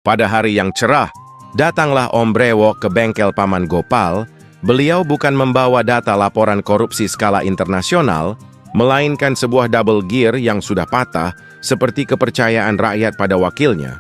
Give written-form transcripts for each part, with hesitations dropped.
Pada hari yang cerah, datanglah Om Brewok ke bengkel Paman Gopal. Beliau bukan membawa data laporan korupsi skala internasional, melainkan sebuah double gear yang sudah patah, seperti kepercayaan rakyat pada wakilnya.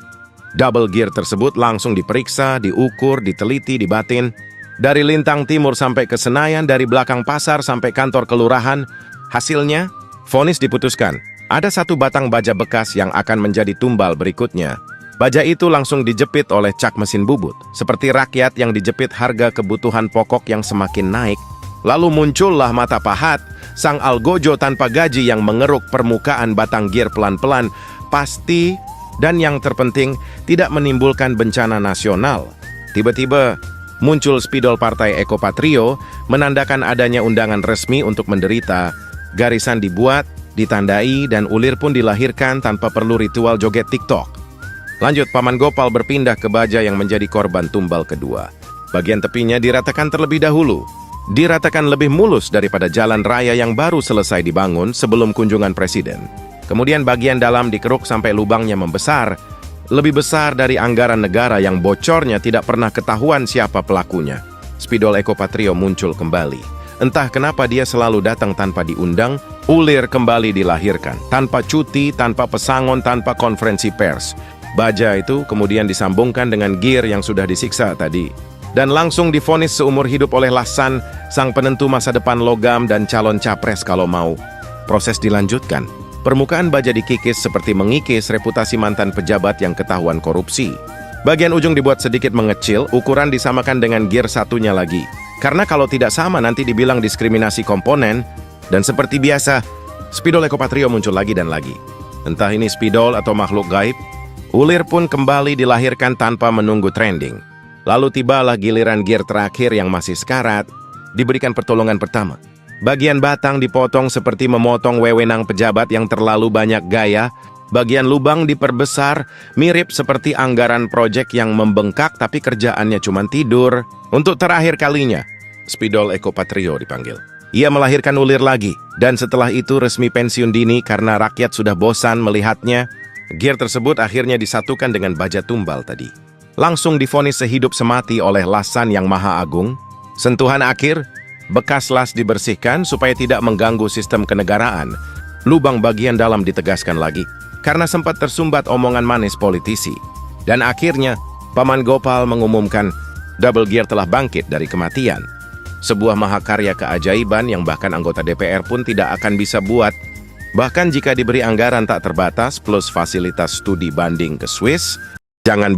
Double gear tersebut langsung diperiksa, diukur, diteliti, dibatin. Dari Lintang Timur sampai ke Senayan, dari belakang pasar sampai kantor kelurahan. Hasilnya, vonis diputuskan. Ada satu batang baja bekas yang akan menjadi tumbal berikutnya. Baja itu langsung dijepit oleh cak mesin bubut, seperti rakyat yang dijepit harga kebutuhan pokok yang semakin naik. Lalu muncullah mata pahat, sang algojo tanpa gaji yang mengeruk permukaan batang gear pelan-pelan, pasti, dan yang terpenting, tidak menimbulkan bencana nasional. Tiba-tiba, muncul spidol Partai Ekopatrio, menandakan adanya undangan resmi untuk menderita. Garisan dibuat, ditandai, dan ulir pun dilahirkan tanpa perlu ritual joget TikTok. Lanjut, Paman Gopal berpindah ke baja yang menjadi korban tumbal kedua. Bagian tepinya diratakan terlebih dahulu. Diratakan lebih mulus daripada jalan raya yang baru selesai dibangun sebelum kunjungan presiden. Kemudian bagian dalam dikeruk sampai lubangnya membesar, lebih besar dari anggaran negara yang bocornya tidak pernah ketahuan siapa pelakunya. Spidol Ekopatrio muncul kembali. Entah kenapa dia selalu datang tanpa diundang, ulir kembali dilahirkan. Tanpa cuti, tanpa pesangon, tanpa konferensi pers. Baja itu kemudian disambungkan dengan gear yang sudah disiksa tadi. Dan langsung divonis seumur hidup oleh Lasan, sang penentu masa depan logam dan calon capres kalau mau. Proses dilanjutkan. Permukaan baja dikikis seperti mengikis reputasi mantan pejabat yang ketahuan korupsi. Bagian ujung dibuat sedikit mengecil, ukuran disamakan dengan gear satunya lagi. Karena kalau tidak sama nanti dibilang diskriminasi komponen. Dan seperti biasa, spidol Ekopatrio muncul lagi dan lagi. Entah ini spidol atau makhluk gaib, ulir pun kembali dilahirkan tanpa menunggu trending. Lalu tibalah giliran gear terakhir yang masih sekarat, diberikan pertolongan pertama. Bagian batang dipotong seperti memotong wewenang pejabat yang terlalu banyak gaya. Bagian lubang diperbesar, mirip seperti anggaran proyek yang membengkak tapi kerjaannya cuma tidur. Untuk terakhir kalinya, spidol Ekopatrio dipanggil. Ia melahirkan ulir lagi, dan setelah itu resmi pensiun dini karena rakyat sudah bosan melihatnya. Gear tersebut akhirnya disatukan dengan baja tumbal tadi. Langsung divonis sehidup semati oleh Lasan yang Maha Agung. Sentuhan akhir, bekas las dibersihkan supaya tidak mengganggu sistem kenegaraan. Lubang bagian dalam ditegaskan lagi, karena sempat tersumbat omongan manis politisi. Dan akhirnya, Paman Gopal mengumumkan double gear telah bangkit dari kematian. Sebuah mahakarya keajaiban yang bahkan anggota DPR pun tidak akan bisa buat. Bahkan jika diberi anggaran tak terbatas plus fasilitas studi banding ke Swiss, jangan